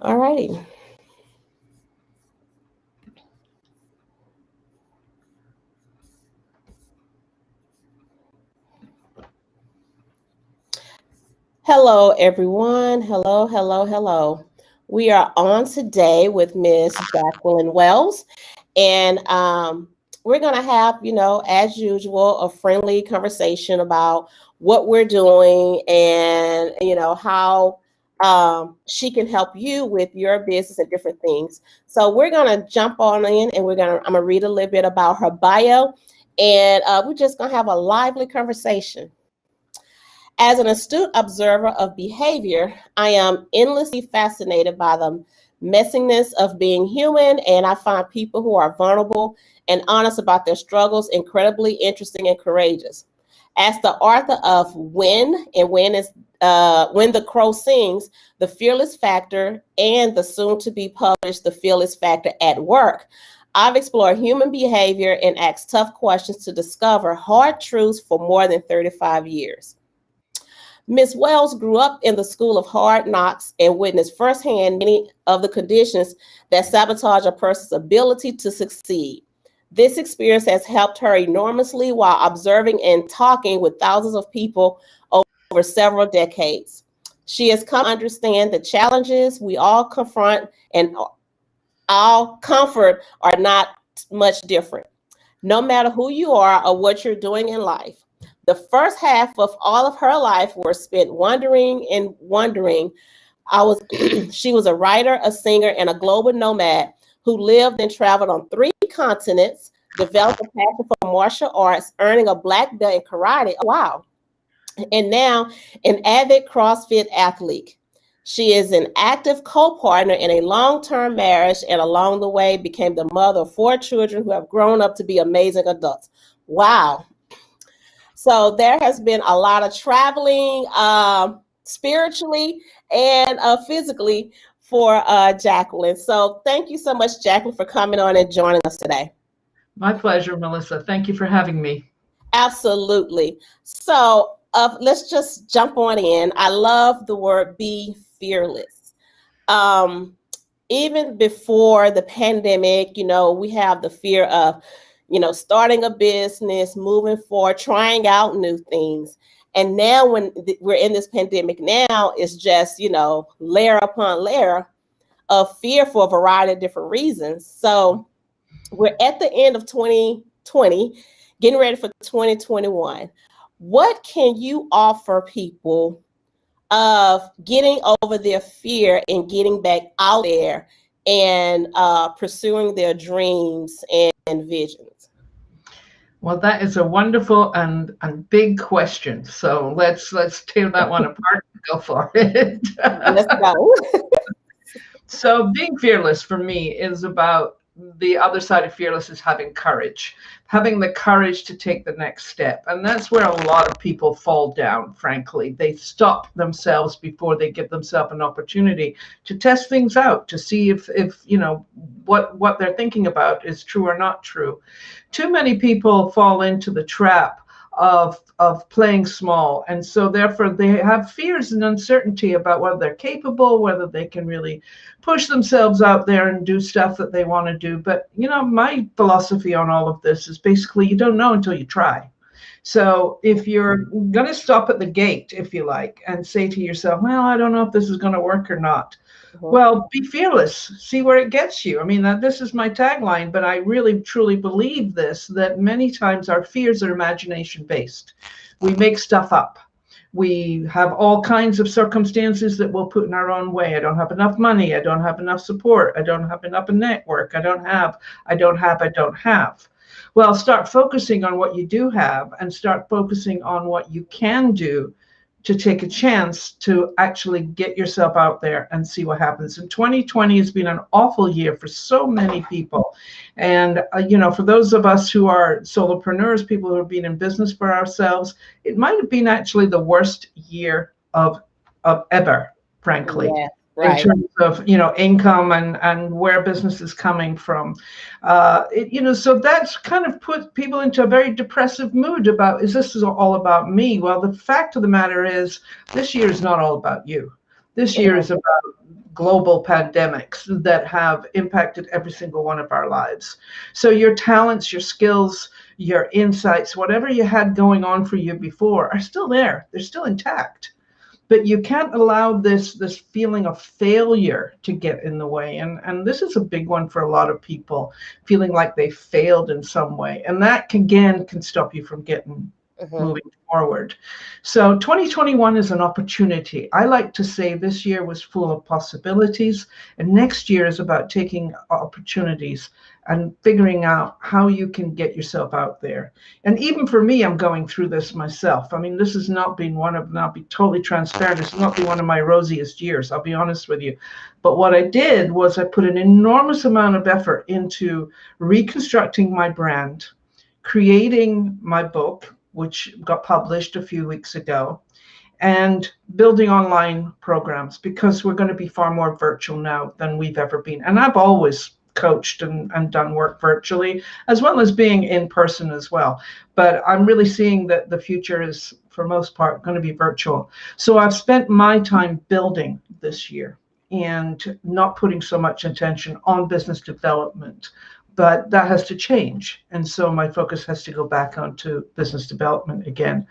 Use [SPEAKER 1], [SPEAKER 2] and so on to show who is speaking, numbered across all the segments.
[SPEAKER 1] All righty. Hello, everyone. Hello, hello, hello. We are on today with Miss Jacqueline Wells, and we're going to have, as usual, a friendly conversation about what we're doing and, how she can help you with your business and different things. So we're going to jump on in, and I'm going to read a little bit about her bio, and we're just going to have a lively conversation. As an astute observer of behavior, I am endlessly fascinated by the messiness of being human, and I find people who are vulnerable and honest about their struggles incredibly interesting and courageous. As the author of When the Crow Sings, The Fearless Factor, and the soon-to-be published The Fearless Factor at Work, I've explored human behavior and asked tough questions to discover hard truths for more than 35 years. Ms. Wells grew up in the school of hard knocks and witnessed firsthand many of the conditions that sabotage a person's ability to succeed. This experience has helped her enormously while observing and talking with thousands of people over several decades. She has come to understand the challenges we all confront, and our comfort are not much different, no matter who you are or what you're doing in life. The first half of all of her life were spent wondering and wondering. She was a writer, a singer, and a global nomad who lived and traveled on 3 continents, developed a passion for martial arts, earning a black belt in karate. Oh, wow. And now an avid CrossFit athlete. She is an active co-partner in a long-term marriage, and along the way became the mother of 4 children who have grown up to be amazing adults. Wow. So there has been a lot of traveling spiritually and physically for Jacqueline. So thank you so much, Jacqueline, for coming on and joining us today.
[SPEAKER 2] My pleasure, Melissa. Thank you for having me.
[SPEAKER 1] Absolutely. So let's just jump on in. I love the word be fearless. Even before the pandemic, we have the fear of starting a business, moving forward, trying out new things. And now when we're in this pandemic now, it's just, layer upon layer of fear for a variety of different reasons. So we're at the end of 2020, getting ready for 2021. What can you offer people of getting over their fear and getting back out there and pursuing their dreams and visions?
[SPEAKER 2] Well, that is a wonderful and big question. So let's tear that one apart and go for it.
[SPEAKER 1] Let's go.
[SPEAKER 2] So being fearless for me is about the other side of fearless is having courage, having the courage to take the next step. And that's where a lot of people fall down, frankly. They stop themselves before they give themselves an opportunity to test things out, to see if what they're thinking about is true or not true. Too many people fall into the trap of playing small, and so therefore they have fears and uncertainty about whether they're capable, whether they can really push themselves out there and do stuff that they want to do. But my philosophy on all of this is basically you don't know until you try. So if you're going to stop at the gate, if you like, and say to yourself, well, I don't know if this is going to work or not. Well, be fearless. See where it gets you. I mean, this is my tagline, but I really, truly believe this, that many times our fears are imagination based. We make stuff up. We have all kinds of circumstances that we'll put in our own way. I don't have enough money. I don't have enough support. I don't have enough network. I don't have. Well, start focusing on what you do have and start focusing on what you can do to take a chance to actually get yourself out there and see what happens. And 2020 has been an awful year for so many people. And, for those of us who are solopreneurs, people who have been in business for ourselves, it might have been actually the worst year of ever, frankly. Yeah. Right. In terms of income and where business is coming from, so that's kind of put people into a very depressive mood about, is this all about me? Well, the fact of the matter is this year is not all about you. This year is about global pandemics that have impacted every single one of our lives. So your talents, your skills, your insights, whatever you had going on for you before are still there. They're still intact. But you can't allow this feeling of failure to get in the way. And this is a big one for a lot of people, feeling like they failed in some way. And that again can stop you from getting moving forward. So 2021 is an opportunity. I like to say this year was full of possibilities, and next year is about taking opportunities and figuring out how you can get yourself out there. And even for me, I'm going through this myself. I mean, this has not been I'll be totally transparent, this has not been one of my rosiest years, I'll be honest with you. But what I did was I put an enormous amount of effort into reconstructing my brand, creating my book, which got published a few weeks ago, and building online programs, because we're going to be far more virtual now than we've ever been. And I've always coached and done work virtually, as well as being in person as well. But I'm really seeing that the future is, for most part, going to be virtual. So I've spent my time building this year and not putting so much attention on business development. But that has to change. And so my focus has to go back onto business development again.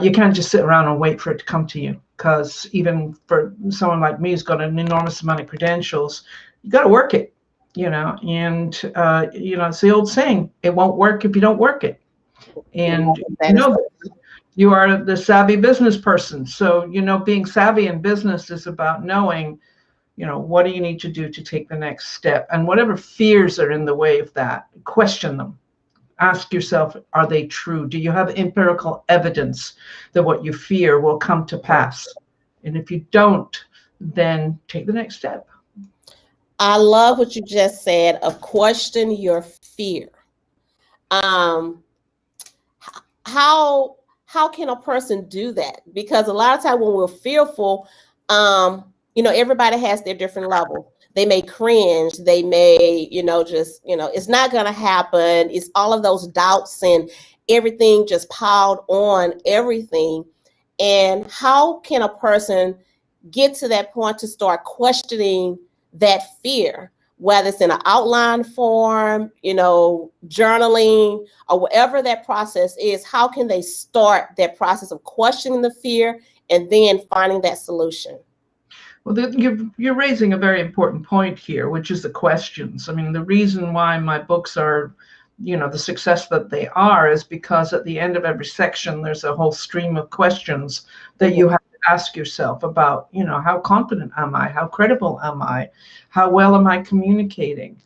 [SPEAKER 2] You can't just sit around and wait for it to come to you, because even for someone like me who's got an enormous amount of credentials, you got to work it, and, it's the old saying, it won't work if you don't work it. And, you are the savvy business person. So, being savvy in business is about knowing, what do you need to do to take the next step? And whatever fears are in the way of that, question them. Ask yourself, are they true? Do you have empirical evidence that what you fear will come to pass? And if you don't, then take the next step.
[SPEAKER 1] I love what you just said of question your fear. How can a person do that? Because a lot of times when we're fearful, everybody has their different level. They may cringe. They may, it's not going to happen. It's all of those doubts and everything just piled on everything. And how can a person get to that point to start questioning that fear, whether it's in an outline form, journaling, or whatever that process is? How can they start that process of questioning the fear and then finding that solution?
[SPEAKER 2] Well, you're raising a very important point here, which is the questions. I mean, the reason why my books are, the success that they are is because at the end of every section, there's a whole stream of questions that you have to ask yourself about, how confident am I? How credible am I? How well am I communicating?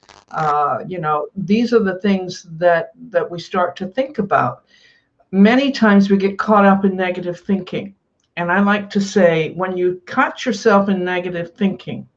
[SPEAKER 2] These are the things that we start to think about. Many times we get caught up in negative thinking. And I like to say, when you catch yourself in negative thinking,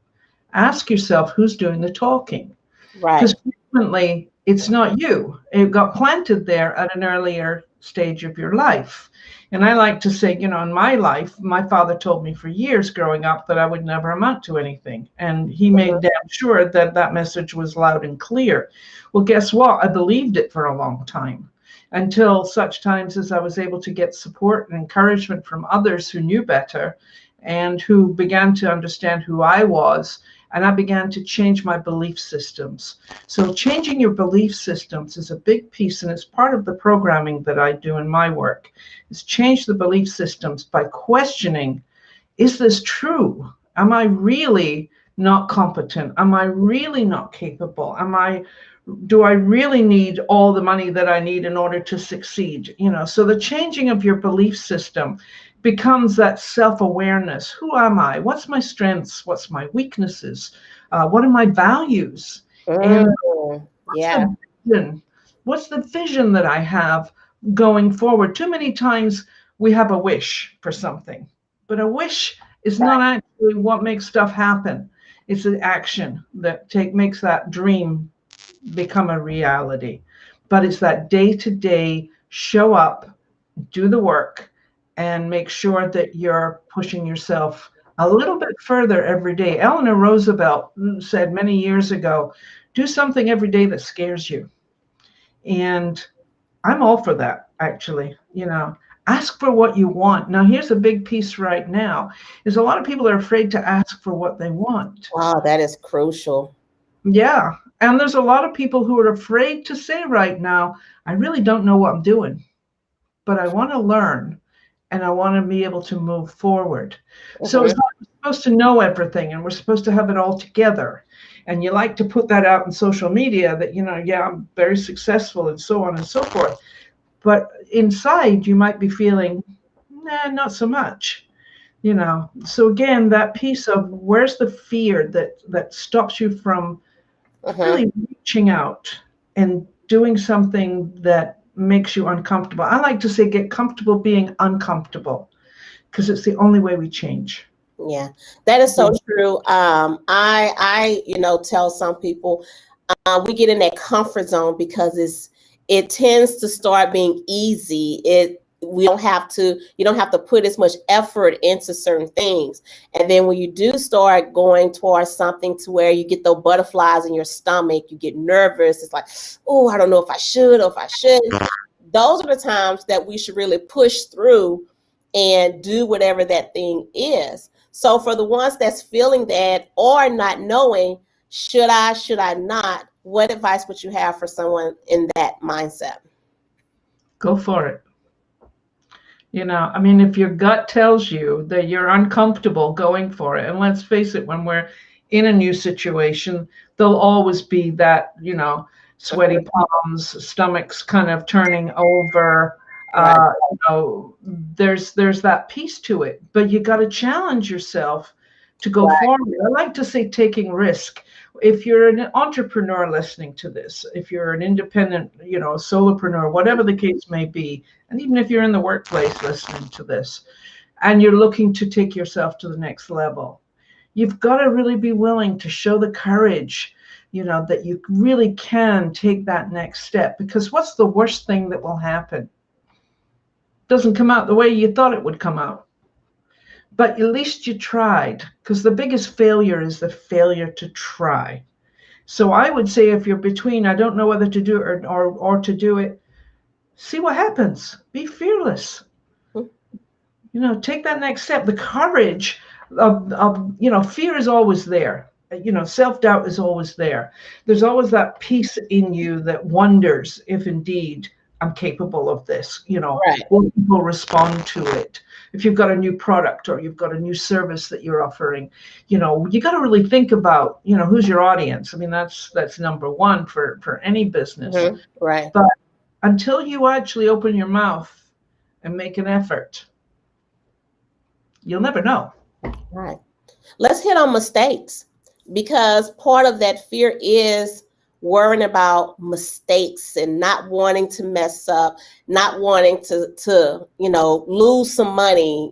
[SPEAKER 2] ask yourself who's doing the talking.
[SPEAKER 1] Right.
[SPEAKER 2] Because frequently it's not you. It got planted there at an earlier stage of your life. And I like to say, in my life, my father told me for years growing up that I would never amount to anything. And he made damn sure that message was loud and clear. Well, guess what? I believed it for a long time, until such times as I was able to get support and encouragement from others who knew better and who began to understand who I was. And I began to change my belief systems. So changing your belief systems is a big piece, and it's part of the programming that I do in my work, is change the belief systems by questioning, is this true? Am I really not competent? Am I really not capable? Do I really need all the money that I need in order to succeed? So the changing of your belief system becomes that self-awareness. Who am I? What's my strengths? What's my weaknesses? What are my values? And what's the vision that I have going forward? Too many times we have a wish for something, but a wish is not actually what makes stuff happen. It's an action that makes that dream become a reality. But it's that day-to-day show up, do the work, and make sure that you're pushing yourself a little bit further every day. Eleanor Roosevelt said many years ago, do something every day that scares you. And I'm all for that, actually. Ask for what you want. Now, here's a big piece right now, is a lot of people are afraid to ask for what they want.
[SPEAKER 1] Wow, that is crucial.
[SPEAKER 2] Yeah. And there's a lot of people who are afraid to say right now, I really don't know what I'm doing, but I want to learn and I want to be able to move forward. So it's
[SPEAKER 1] Mhm.
[SPEAKER 2] not we're supposed to know everything and we're supposed to have it all together. And you like to put that out in social media that, yeah, I'm very successful and so on and so forth. But inside you might be feeling, nah, not so much. So again, that piece of where's the fear that stops you from
[SPEAKER 1] Mhm.
[SPEAKER 2] really reaching out and doing something that makes you uncomfortable. I like to say get comfortable being uncomfortable because it's the only way we change.
[SPEAKER 1] Yeah, that is so true. I tell some people we get in that comfort zone because it tends to start being easy. You don't have to put as much effort into certain things. And then when you do start going towards something to where you get those butterflies in your stomach, you get nervous. It's like, oh, I don't know if I should or if I shouldn't. Those are the times that we should really push through and do whatever that thing is. So for the ones that's feeling that or not knowing, should I not, what advice would you have for someone in that mindset?
[SPEAKER 2] Go for it. I mean, if your gut tells you that you're uncomfortable going for it, and let's face it, when we're in a new situation, there'll always be that, sweaty palms, stomachs kind of turning over.
[SPEAKER 1] Right.
[SPEAKER 2] There's that piece to it, but you got to challenge yourself to go
[SPEAKER 1] Right.
[SPEAKER 2] forward. I like to say taking risk. If you're an entrepreneur listening to this, if you're an independent, solopreneur, whatever the case may be, and even if you're in the workplace listening to this, and you're looking to take yourself to the next level, you've got to really be willing to show the courage, that you really can take that next step. Because what's the worst thing that will happen? Doesn't come out the way you thought it would come out. But at least you tried, because the biggest failure is the failure to try. So I would say if you're between, I don't know whether to do it or to do it, see what happens. Be fearless. Take that next step. The courage of fear is always there. Self-doubt is always there. There's always that piece in you that wonders if indeed I'm capable of this.
[SPEAKER 1] Right.
[SPEAKER 2] Will people respond to it? If you've got a new product or you've got a new service that you're offering, you got to really think about, who's your audience. I mean, that's number one for any business.
[SPEAKER 1] Right.
[SPEAKER 2] But until you actually open your mouth and make an effort, you'll never know.
[SPEAKER 1] Right. Let's hit on mistakes because part of that fear is worrying about mistakes and not wanting to mess up, not wanting to lose some money,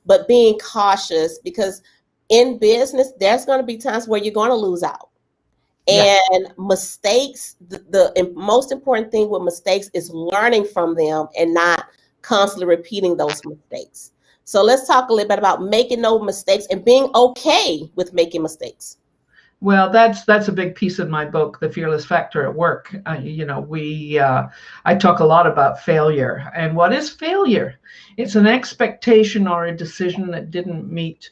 [SPEAKER 1] but being cautious because in business there's going to be times where you're going to lose out.
[SPEAKER 2] Yeah.
[SPEAKER 1] And mistakes, the most important thing with mistakes is learning from them and not constantly repeating those mistakes. So let's talk a little bit about making no mistakes and being okay with making mistakes.
[SPEAKER 2] Well, that's a big piece of my book, The Fearless Factor at Work. I talk a lot about failure. And what is failure? It's an expectation or a decision that didn't meet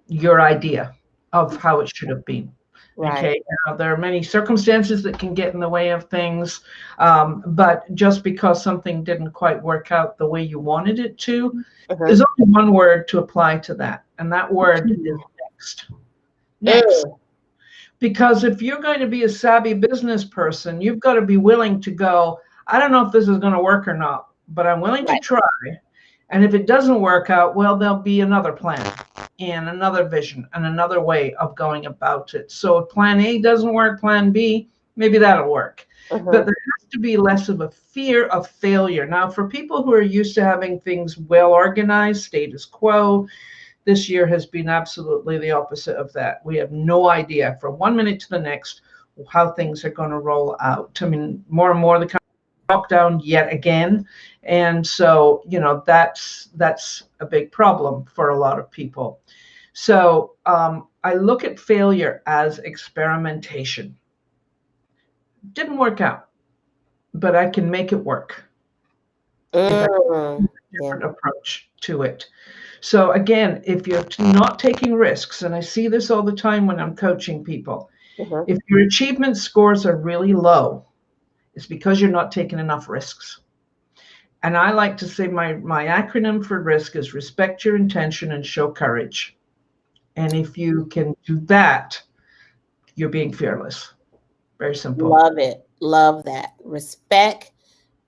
[SPEAKER 2] your idea of how it should have been.
[SPEAKER 1] Right.
[SPEAKER 2] Okay, now, there are many circumstances that can get in the way of things, but just because something didn't quite work out the way you wanted it to, there's only one word to apply to that, and that word is next. Next. Because if you're going to be a savvy business person, you've got to be willing to go, I don't know if this is going to work or not, but I'm willing to try. And if it doesn't work out, well, there'll be another plan and another vision and another way of going about it. So if plan A doesn't work, plan B, maybe that'll work. But there has to be less of a fear of failure. Now, for people who are used to having things well organized, status quo, this year has been absolutely the opposite of that. We have no idea from one minute to the next how things are going to roll out. I mean, more and more the lockdown yet again. And so, that's a big problem for a lot of people. So I look at failure as experimentation. Didn't work out, but I can make it work. if I
[SPEAKER 1] Mm,
[SPEAKER 2] use a
[SPEAKER 1] yeah.
[SPEAKER 2] different approach to it. So again, if you're not taking risks, and I see this all the time when I'm coaching people,
[SPEAKER 1] Mhm.
[SPEAKER 2] if your achievement scores are really low, it's because you're not taking enough risks. And I like to say my acronym for risk is respect your intention and show courage. And if you can do that, you're being fearless. Very simple.
[SPEAKER 1] Love it. Love that. Respect.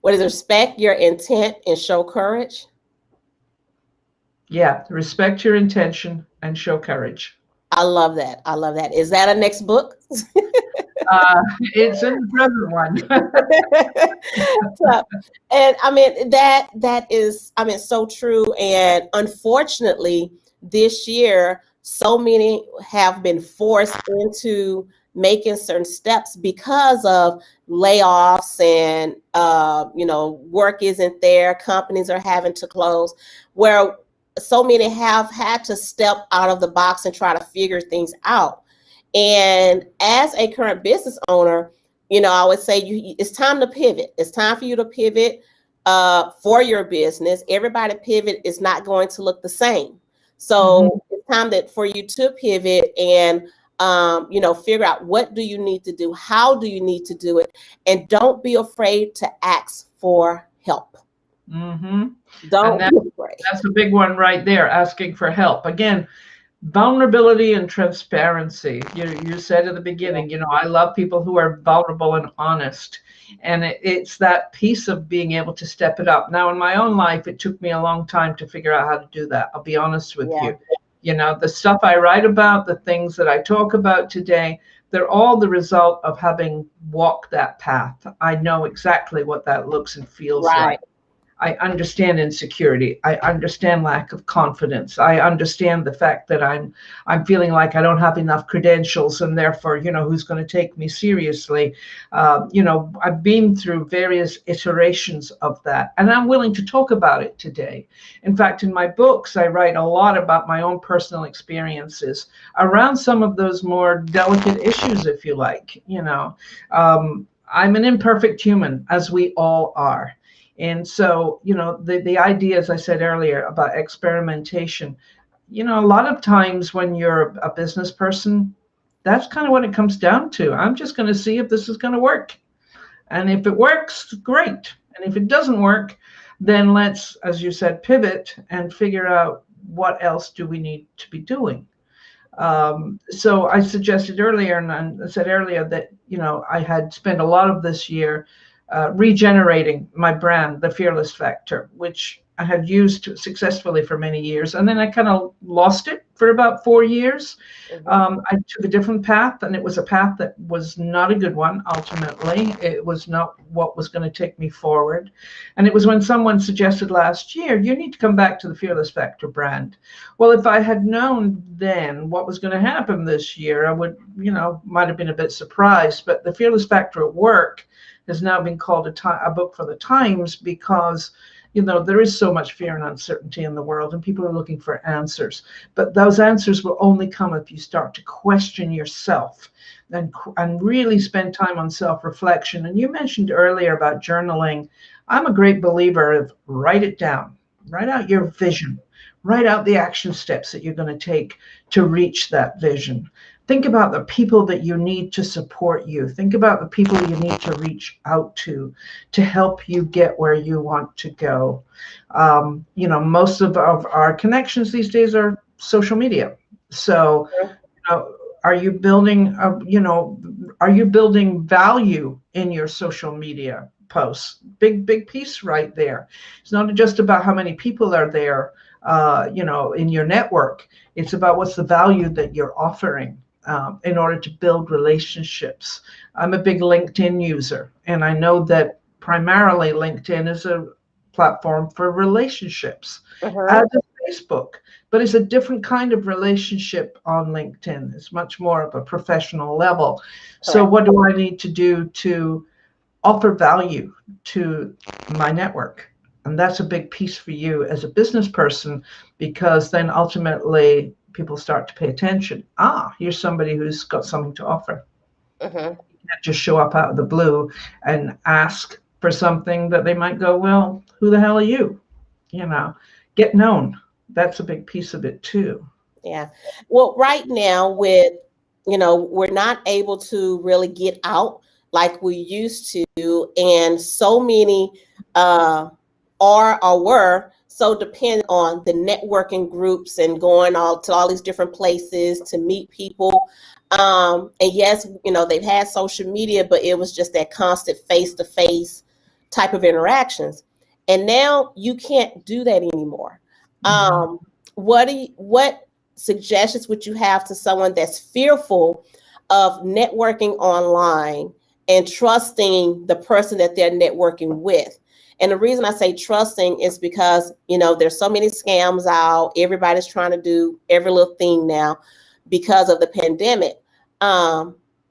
[SPEAKER 1] What is it? Respect your intent and show courage?
[SPEAKER 2] Yeah, respect your intention and show courage.
[SPEAKER 1] I love that. I love that. Is that a next book?
[SPEAKER 2] It's in the present one.
[SPEAKER 1] So, and I mean that is, I mean, so true. And unfortunately, this year, so many have been forced into making certain steps because of layoffs and work isn't there. Companies are having to close, where so many have had to step out of the box and try to figure things out. And as a current business owner, I would say it's time to pivot. It's time for you to pivot for your business. Everybody pivot is not going to look the same.
[SPEAKER 2] Mhm.
[SPEAKER 1] So it's time for you to pivot and figure out what do you need to do, how do you need to do it, and don't be afraid to ask for help.
[SPEAKER 2] Mhm. And
[SPEAKER 1] Don't be afraid.
[SPEAKER 2] that's a big one right there, asking for help. Again, vulnerability and transparency. You said at the
[SPEAKER 1] Yeah.
[SPEAKER 2] beginning, I love people who are vulnerable and honest. And it's that piece of being able to step it up. Now, in my own life, it took me a long time to figure out how to do that. I'll be honest with
[SPEAKER 1] Yeah.
[SPEAKER 2] you. The stuff I write about, the things that I talk about today, they're all the result of having walked that path. I know exactly what that looks and feels like.
[SPEAKER 1] Right.
[SPEAKER 2] I understand insecurity. I understand lack of confidence. I understand the fact that I'm feeling like I don't have enough credentials, and therefore, who's going to take me seriously? I've been through various iterations of that, and I'm willing to talk about it today. In fact, in my books, I write a lot about my own personal experiences around some of those more delicate issues, if you like. I'm an imperfect human, as we all are. And so, the idea, as I said earlier, about experimentation, a lot of times when you're a business person, that's kind of what it comes down to. I'm just going to see if this is going to work. And if it works, great. And if it doesn't work, then let's, as you said, pivot and figure out what else do we need to be doing. So I suggested earlier, and I said earlier that, I had spent a lot of this year regenerating my brand, the Fearless Factor, which I had used successfully for many years. And then I kind of lost it for about 4 years.
[SPEAKER 1] Mhm.
[SPEAKER 2] I took a different path, and it was a path that was not a good one, ultimately. It was not what was going to take me forward. And it was when someone suggested last year, you need to come back to the Fearless Factor brand. Well, if I had known then what was going to happen this year, I would, might have been a bit surprised. But the Fearless Factor at work has now been called a book for the times because there is so much fear and uncertainty in the world, and people are looking for answers. But those answers will only come if you start to question yourself and really spend time on self-reflection. And you mentioned earlier about journaling. I'm a great believer of write it down, write out your vision, write out the action steps that you're going to take to reach that vision. Think about the people that you need to support you. Think about the people you need to reach out to help you get where you want to go. Most of our connections these days are social media. So, are you building, are you building value in your social media posts? Big piece right there. It's not just about how many people are there, in your network. It's about what's the value that you're offering. In order to build relationships. I'm a big LinkedIn user, and I know that primarily LinkedIn is a platform for relationships, as
[SPEAKER 1] Mhm.
[SPEAKER 2] is Facebook, but it's a different kind of relationship on LinkedIn. It's much more of a professional level. So
[SPEAKER 1] Correct.
[SPEAKER 2] what do I need to do to offer value to my network? And that's a big piece for you as a business person, because then ultimately people start to pay attention. Here's somebody who's got something to offer.
[SPEAKER 1] Mhm.
[SPEAKER 2] You can't just show up out of the blue and ask for something that they might go, well, who the hell are you? You know, get known. That's a big piece of it too.
[SPEAKER 1] Yeah. Well, right now with, we're not able to really get out like we used to, and so many are or were so dependent on the networking groups and going all to all these different places to meet people. And yes, they've had social media, but it was just that constant face-to-face type of interactions. And now you can't do that anymore.
[SPEAKER 2] Mhm.
[SPEAKER 1] What suggestions would you have to someone that's fearful of networking online and trusting the person that they're networking with? And the reason I say trusting is because, there's so many scams out. Everybody's trying to do every little thing now because of the pandemic.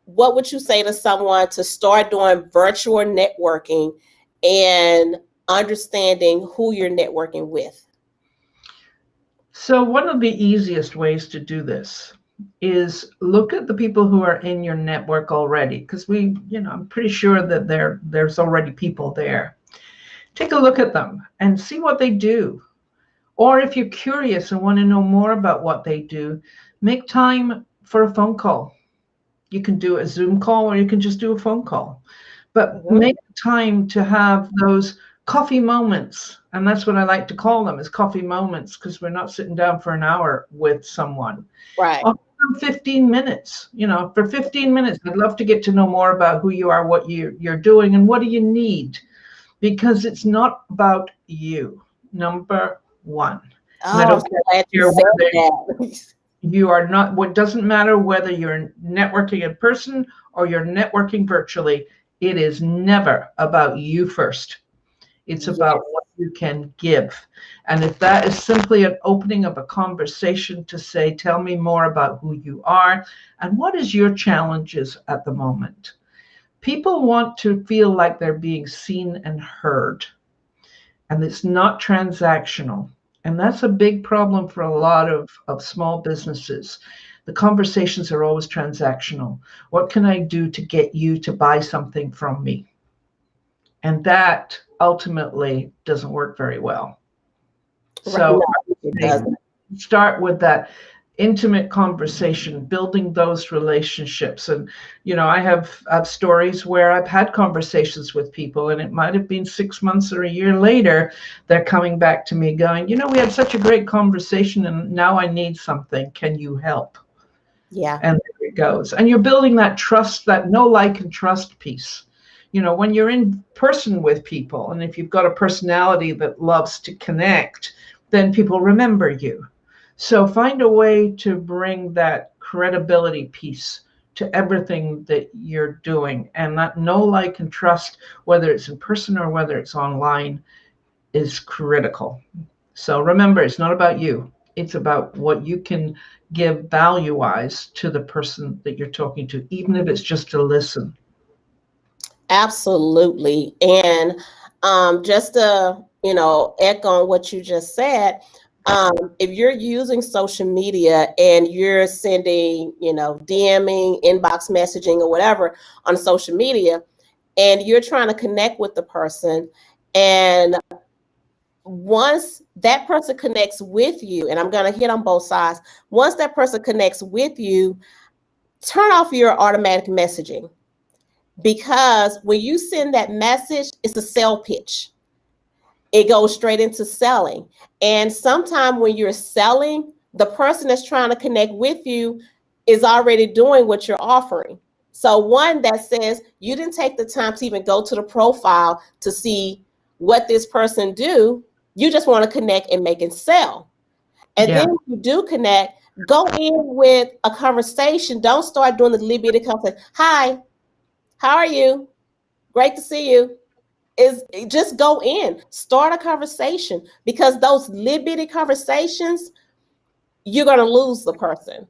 [SPEAKER 1] What would you say to someone to start doing virtual networking and understanding who you're networking with?
[SPEAKER 2] So one of the easiest ways to do this is look at the people who are in your network already, because I'm pretty sure that there's already people there. Take a look at them and see what they do. Or if you're curious and want to know more about what they do, make time for a phone call. You can do a Zoom call or you can just do a phone call. But
[SPEAKER 1] Mhm.
[SPEAKER 2] make time to have those coffee moments. And that's what I like to call them, is coffee moments, because we're not sitting down for an hour with someone.
[SPEAKER 1] Right.
[SPEAKER 2] I'll 15 minutes, for 15 minutes, I'd love to get to know more about who you are, what you're doing, and what do you need? Because it's not about you, number one. And I
[SPEAKER 1] Oh, I'm
[SPEAKER 2] don't
[SPEAKER 1] so glad you
[SPEAKER 2] care
[SPEAKER 1] said
[SPEAKER 2] whether
[SPEAKER 1] that.
[SPEAKER 2] you are not, what doesn't matter whether you're networking in person or you're networking virtually, it is never about you first. It's about
[SPEAKER 1] Yes.
[SPEAKER 2] what you can give. And if that is simply an opening of a conversation to say, tell me more about who you are and what is your challenges at the moment. People want to feel like they're being seen and heard, and it's not transactional. And that's a big problem for a lot of small businesses. The conversations are always transactional. What can I do to get you to buy something from me? And that ultimately doesn't work very well.
[SPEAKER 1] Right.
[SPEAKER 2] So
[SPEAKER 1] No,
[SPEAKER 2] I
[SPEAKER 1] it
[SPEAKER 2] would say
[SPEAKER 1] doesn't.
[SPEAKER 2] start with that intimate conversation, building those relationships. And I have stories where I've had conversations with people, and it might have been 6 months or a year later, they're coming back to me going, we had such a great conversation, and now I need something. Can you help?
[SPEAKER 1] Yeah.
[SPEAKER 2] And there it goes. And you're building that trust, that know, like, and trust piece. When you're in person with people, and if you've got a personality that loves to connect, then people remember you. So find a way to bring that credibility piece to everything that you're doing. And that know, like, and trust, whether it's in person or whether it's online, is critical. So remember, it's not about you. It's about what you can give value wise to the person that you're talking to, even if it's just to listen.
[SPEAKER 1] Absolutely. And just to, echo on what you just said, if you're using social media and you're sending, DMing, inbox messaging, or whatever on social media, and you're trying to connect with the person, and once that person connects with you, and I'm going to hit on both sides, once that person connects with you, turn off your automatic messaging, because when you send that message, it's a sell pitch. It goes straight into selling. And sometimes when you're selling, the person that's trying to connect with you is already doing what you're offering. So one that says you didn't take the time to even go to the profile to see what this person do. You just want to connect and make it sell. And then
[SPEAKER 2] Yeah.
[SPEAKER 1] if you do connect, go in with a conversation. Don't start doing the little bitty conversation. Hi, how are you? Great to see you. Is just go in, start a conversation, because those little bitty conversations, you're going to lose the person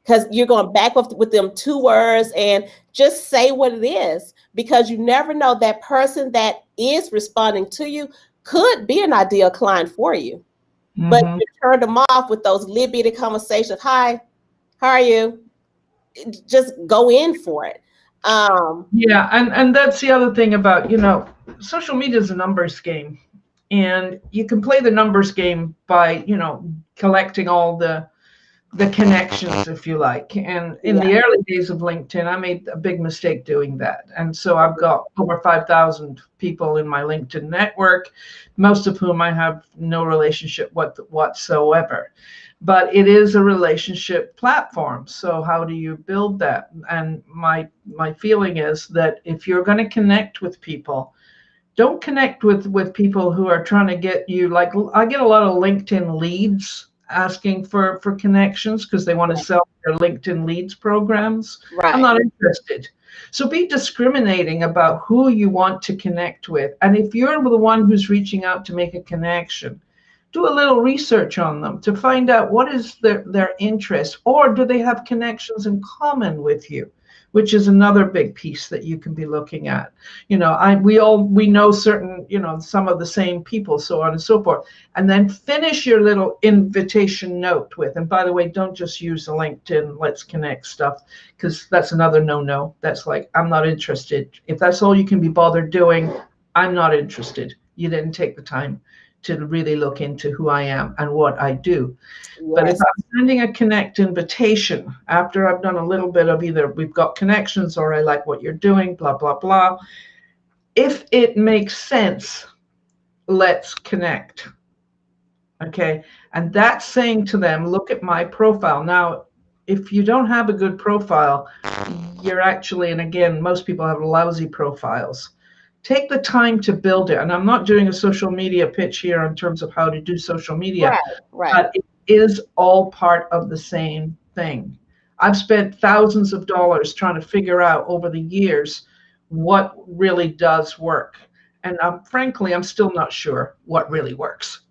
[SPEAKER 1] because you're going back with them 2 words, and just say what it is, because you never know, that person that is responding to you could be an ideal client for you. But
[SPEAKER 2] Hmm.
[SPEAKER 1] you turned them off with those little bitty conversations. Hi, how are you? Just go in for it.
[SPEAKER 2] Yeah, and that's the other thing about, social media is a numbers game. And you can play the numbers game by, collecting all the connections, if you like. And in
[SPEAKER 1] Yeah.
[SPEAKER 2] the early days of LinkedIn, I made a big mistake doing that. And so I've got over 5,000 people in my LinkedIn network, most of whom I have no relationship whatsoever. But it is a relationship platform. So how do you build that? And my feeling is that if you're going to connect with people, don't connect with people who are trying to get you, like I get a lot of LinkedIn leads asking for connections because they want to sell their LinkedIn leads programs. I'm
[SPEAKER 1] Right.
[SPEAKER 2] not interested. So be discriminating about who you want to connect with. And if you're the one who's reaching out to make a connection, do a little research on them to find out what is their interest, or do they have connections in common with you, which is another big piece that you can be looking at. We know certain, some of the same people, so on and so forth. And then finish your little invitation note with, and by the way, don't just use the LinkedIn let's connect stuff, because that's another no. That's like, I'm not interested. If that's all you can be bothered doing, I'm not interested. You didn't take the time to really look into who I am and what I do. But if
[SPEAKER 1] Yes.
[SPEAKER 2] I'm sending a connect invitation after I've done a little bit of either we've got connections or I like what you're doing, blah, blah, blah, if it makes sense, let's connect. Okay. And that's saying to them, look at my profile. Now, if you don't have a good profile, you're actually, and again, most people have lousy profiles. Take the time to build it. And I'm not doing a social media pitch here in terms of how to do social media,
[SPEAKER 1] Right. Right.
[SPEAKER 2] but it is all part of the same thing. I've spent thousands of dollars trying to figure out over the years what really does work. And frankly, I'm still not sure what really works.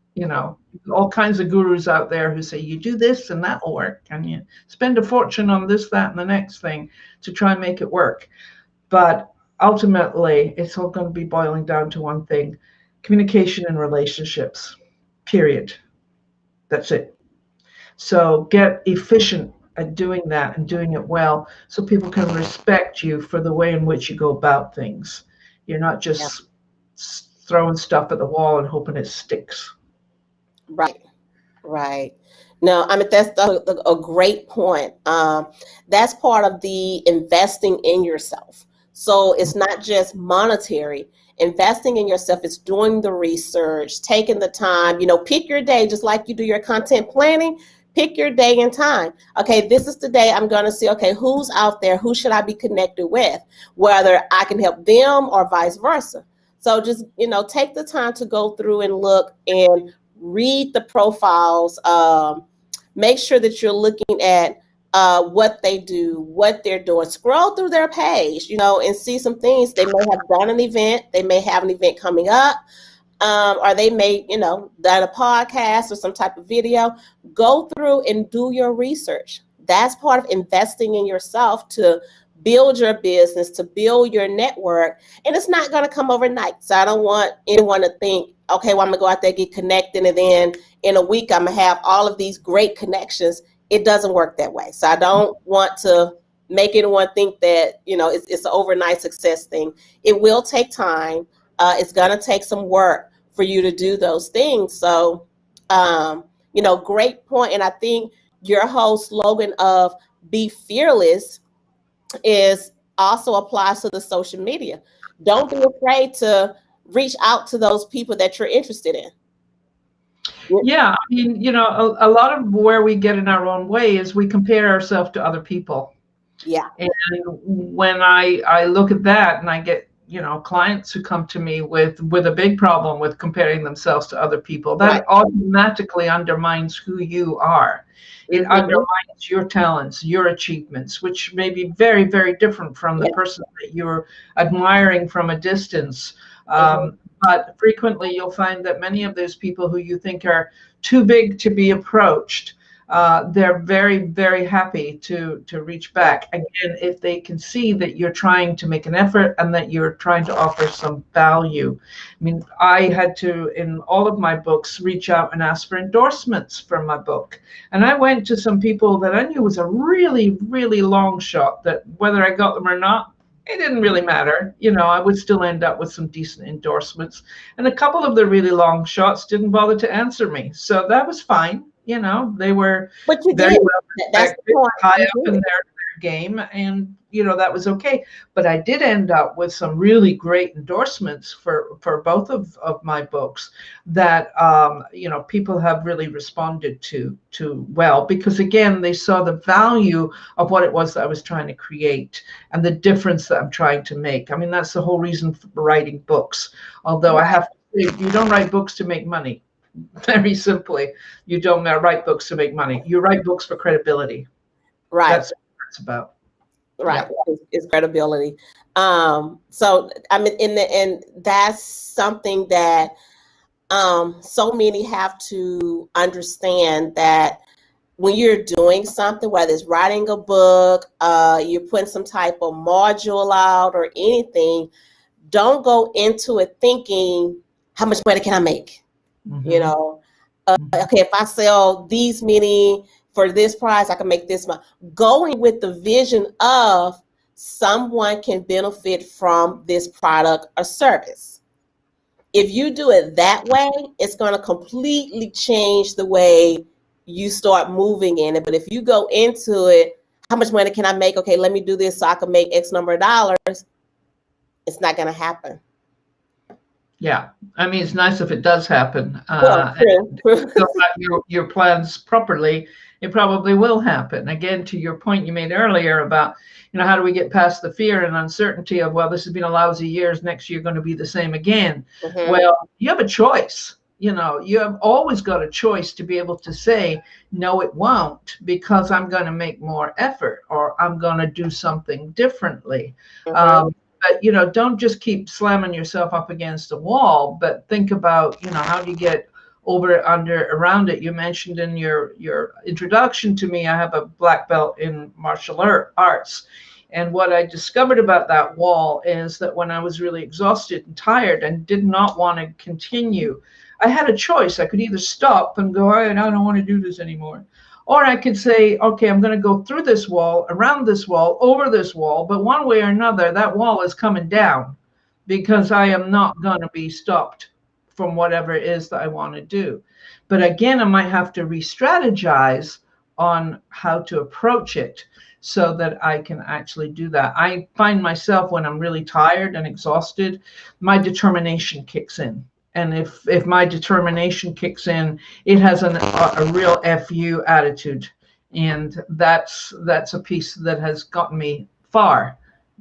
[SPEAKER 2] All kinds of gurus out there who say you do this and that will work, and you spend a fortune on this, that, and the next thing to try and make it work. But ultimately, it's all going to be boiling down to one thing: communication and relationships, period. That's it. So get efficient at doing that and doing it well so people can respect you for the way in which you go about things. You're not
[SPEAKER 1] Yeah.
[SPEAKER 2] just throwing stuff at the wall and hoping it sticks.
[SPEAKER 1] Right. Right. No, I mean, that's a great point. That's part of the investing in yourself. So it's not just monetary. Investing in yourself is doing the research, taking the time, pick your day, just like you do your content planning. Pick your day and time. Okay, this is the day I'm going to see, okay, who's out there? Who should I be connected with? Whether I can help them or vice versa. So just, take the time to go through and look and read the profiles. Make sure that you're looking at what they do, what they're doing. Scroll through their page, and see some things. They may have done an event. They may have an event coming up. Or they may, done a podcast or some type of video. Go through and do your research. That's part of investing in yourself to build your business, to build your network. And it's not going to come overnight. So I don't want anyone to think, okay, well, I'm going to go out there, get connected, and then in a week, I'm going to have all of these great connections. It doesn't work that way. So I don't want to make anyone think that, it's an overnight success thing. It will take time. It's going to take some work for you to do those things. So, great point. And I think your whole slogan of be fearless is also applies to the social media. Don't be afraid to reach out to those people that you're interested in.
[SPEAKER 2] Yeah, I mean, a lot of where we get in our own way is we compare ourselves to other people.
[SPEAKER 1] Yeah.
[SPEAKER 2] And when I look at that and I get, clients who come to me with a big problem with comparing themselves to other people, that
[SPEAKER 1] Right.
[SPEAKER 2] automatically undermines who you are. It
[SPEAKER 1] Mm-hmm.
[SPEAKER 2] undermines your talents, your achievements, which may be very, very different from the
[SPEAKER 1] Yeah.
[SPEAKER 2] person that you're admiring from a distance.
[SPEAKER 1] Mm-hmm.
[SPEAKER 2] But frequently you'll find that many of those people who you think are too big to be approached, they're very, very happy to reach back again if they can see that you're trying to make an effort and that you're trying to offer some value. I mean, I had to, in all of my books, reach out and ask for endorsements for my book. And I went to some people that I knew was a really, really long shot, that whether I got them or not, it didn't really matter. I would still end up with some decent endorsements. And a couple of the really long shots didn't bother to answer me. So that was fine. They were
[SPEAKER 1] But you
[SPEAKER 2] very
[SPEAKER 1] did.
[SPEAKER 2] well
[SPEAKER 1] That's the
[SPEAKER 2] respected,
[SPEAKER 1] point.
[SPEAKER 2] high
[SPEAKER 1] You
[SPEAKER 2] up in
[SPEAKER 1] did.
[SPEAKER 2] their game. And, that was okay. But I did end up with some really great endorsements for both of my books that, people have really responded to well, because again, they saw the value of what it was that I was trying to create and the difference that I'm trying to make. I mean, that's the whole reason for writing books. Although I
[SPEAKER 1] Right.
[SPEAKER 2] have to say, you don't write books to make money. Very simply, you don't write books to make money. You write books for credibility.
[SPEAKER 1] Right.
[SPEAKER 2] That's what it's about.
[SPEAKER 1] Right.
[SPEAKER 2] Yeah.
[SPEAKER 1] Is credibility. So I mean, in the end, that's something that so many have to understand, that when you're doing something, whether it's writing a book, you're putting some type of module out or anything, don't go into it thinking, how much money can I make? You
[SPEAKER 2] Mm-hmm.
[SPEAKER 1] know,
[SPEAKER 2] Mm-hmm.
[SPEAKER 1] okay, if I sell these many for this price, I can make this much. Going with the vision of someone can benefit from this product or service. If you do it that way, it's going to completely change the way you start moving in it. But if you go into it, how much money can I make? Okay, let me do this so I can make X number of dollars. It's not going to happen.
[SPEAKER 2] Yeah, I mean, it's nice if it does happen.
[SPEAKER 1] Well, true.
[SPEAKER 2] And if you build out your plans properly, it probably will happen. Again, to your point you made earlier about, how do we get past the fear and uncertainty of, well, this has been a lousy year, next year going to be the same again.
[SPEAKER 1] Mm-hmm.
[SPEAKER 2] Well, you have a choice. You have always got a choice to be able to say, no, it won't, because I'm going to make more effort, or I'm going to do something differently.
[SPEAKER 1] Mm-hmm.
[SPEAKER 2] But don't just keep slamming yourself up against the wall, but think about, how do you get over, under, around it. You mentioned in your introduction to me, I have a black belt in martial arts. And what I discovered about that wall is that when I was really exhausted and tired and did not want to continue, I had a choice. I could either stop and go, I don't want to do this anymore. Or I could say, okay, I'm going to go through this wall, around this wall, over this wall, but one way or another, that wall is coming down, because I am not going to be stopped from whatever it is that I want to do. But again, I might have to re-strategize on how to approach it so that I can actually do that. I find myself, when I'm really tired and exhausted, my determination kicks in. And if my determination kicks in, it has a real FU attitude. And that's a piece that has gotten me far,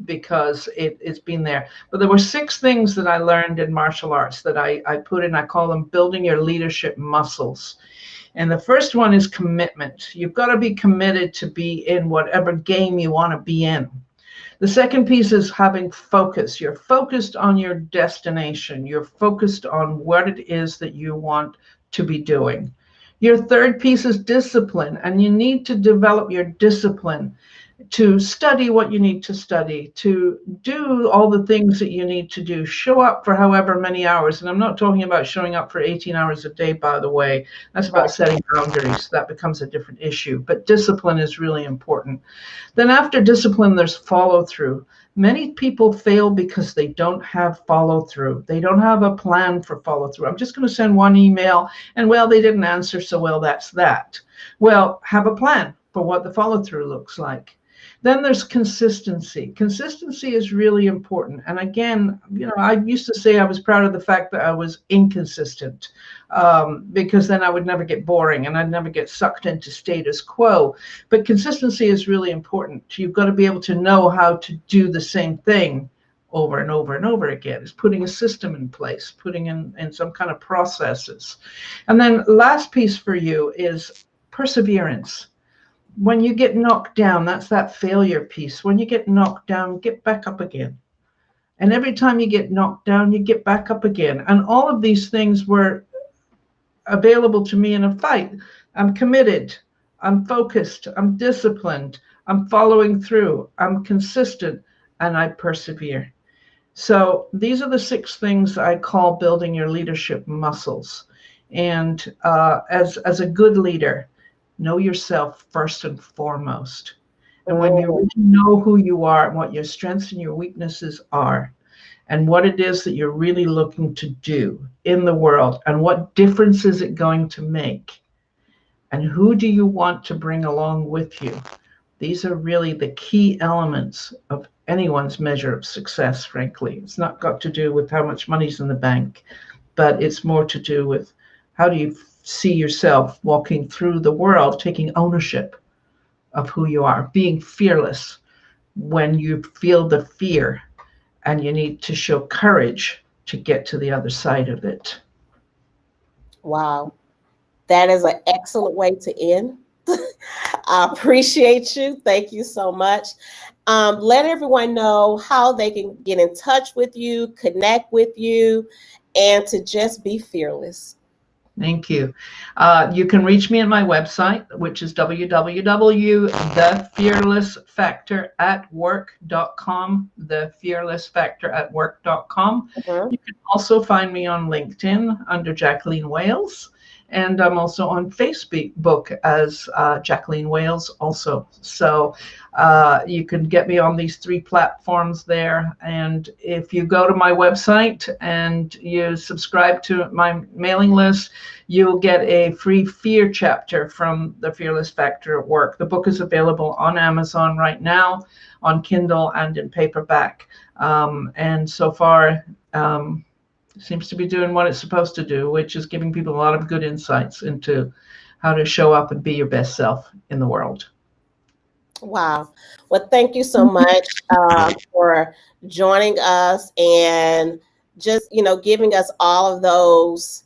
[SPEAKER 2] because it's been there. But there were 6 things that I learned in martial arts that I put in. I call them building your leadership muscles. And the first one is commitment. You've got to be committed to be in whatever game you want to be in. The second piece is having focus. You're focused on your destination. You're focused on what it is that you want to be doing. Your third piece is discipline, and you need to develop your discipline to study what you need to study, to do all the things that you need to do, show up for however many hours. And I'm not talking about showing up for 18 hours a day, by the way. That's about setting boundaries. That becomes a different issue. But discipline is really important. Then after discipline, there's follow through. Many people fail because they don't have follow through. They don't have a plan for follow through. I'm just going to send one email and, well, they didn't answer, so, well, that's that. Well, have a plan for what the follow through looks like. Then there's consistency. Consistency is really important. And again, I used to say I was proud of the fact that I was inconsistent, because then I would never get boring and I'd never get sucked into status quo. But consistency is really important. You've got to be able to know how to do the same thing over and over and over again. It's putting a system in place, putting in some kind of processes. And then last piece for you is perseverance. When you get knocked down, that's that failure piece. When you get knocked down, get back up again. And every time you get knocked down, you get back up again. And all of these things were available to me in a fight. I'm committed. I'm focused. I'm disciplined. I'm following through. I'm consistent. And I persevere. So these are the 6 things I call building your leadership muscles. And as a good leader, know yourself first and foremost. And when you
[SPEAKER 1] Mhm.
[SPEAKER 2] really know who you are and what your strengths and your weaknesses are, and what it is that you're really looking to do in the world, and what difference is it going to make, and who do you want to bring along with you, these are really the key elements of anyone's measure of success, frankly. It's not got to do with how much money's in the bank, but it's more to do with how do you see yourself walking through the world, taking ownership of who you are, being fearless when you feel the fear and you need to show courage to get to the other side of it.
[SPEAKER 1] Wow. That is an excellent way to end. I appreciate you. Thank you so much. Let everyone know how they can get in touch with you, connect with you, and to just be fearless.
[SPEAKER 2] Thank you. You can reach me at my website, which is www.thefearlessfactoratwork.com, thefearlessfactoratwork.com.
[SPEAKER 1] Mhm.
[SPEAKER 2] You can also find me on LinkedIn under Jacqueline Wales, and I'm also on Facebook as Jacqueline Wales also. So you can get me on these 3 platforms there. And if you go to my website and you subscribe to my mailing list, you'll get a free fear chapter from The Fearless Factor at Work. The book is available on Amazon right now, on Kindle and in paperback. And so far, seems to be doing what it's supposed to do, which is giving people a lot of good insights into how to show up and be your best self in the world.
[SPEAKER 1] Wow. Well, thank you so much for joining us and just, giving us all of those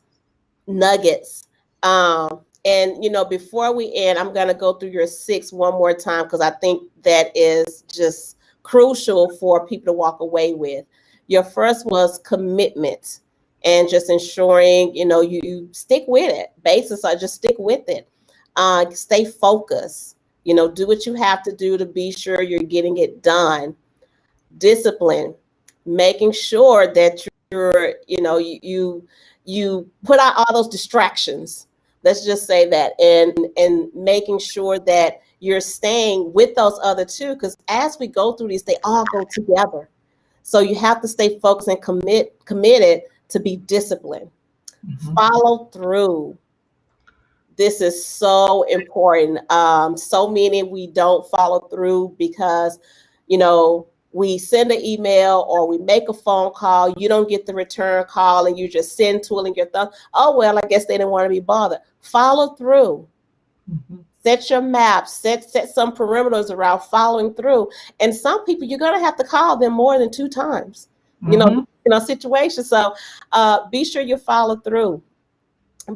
[SPEAKER 1] nuggets. And, before we end, I'm going to go through your 6 one more time because I think that is just crucial for people to walk away with. Your first was commitment and just ensuring, you stick with it. Basis, I just stick with it. Stay focused. Do what you have to do to be sure you're getting it done. Discipline, making sure that you're, you put out all those distractions. Let's just say that, and making sure that you're staying with those other 2, because as we go through these, they all go together. So you have to stay focused and committed to be disciplined.
[SPEAKER 2] Mm-hmm.
[SPEAKER 1] Follow through. This is so important. So many we don't follow through because, we send an email or we make a phone call. You don't get the return call and you just send twiddling your thumb. Oh, well, I guess they didn't want to be bothered. Follow through.
[SPEAKER 2] Mm-hmm.
[SPEAKER 1] Set your maps, set some perimeters around following through. And some people, you're going to have to call them more than 2 times,
[SPEAKER 2] Mm-hmm.
[SPEAKER 1] situations. So be sure you follow through.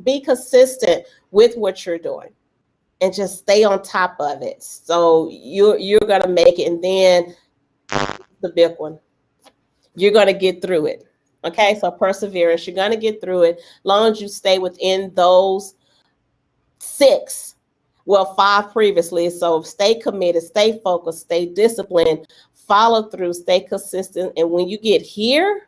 [SPEAKER 1] Be consistent with what you're doing and just stay on top of it. So you're going to make it. And then the big one, you're going to get through it. Okay. So perseverance, you're going to get through it. As long as you stay within those 6, well, 5 previously. So stay committed, stay focused, stay disciplined, follow through, stay consistent. And when you get here,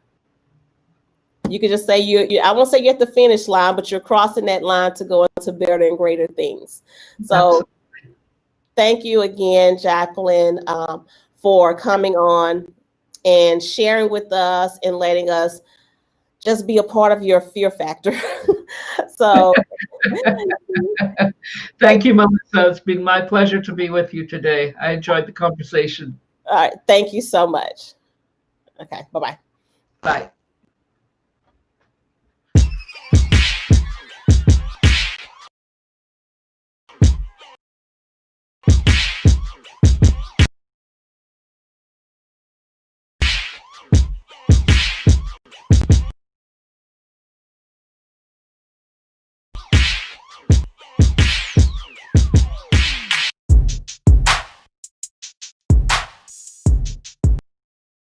[SPEAKER 1] you can just say I won't say you're at the finish line, but you're crossing that line to go into better and greater things. So
[SPEAKER 2] Absolutely.
[SPEAKER 1] Thank you again, Jacqueline, for coming on and sharing with us and letting us just be a part of your fear factor. So
[SPEAKER 2] Thank you, Melissa. It's been my pleasure to be with you today. I enjoyed the conversation.
[SPEAKER 1] all right, thank you so much. Okay, bye-bye.
[SPEAKER 2] Bye.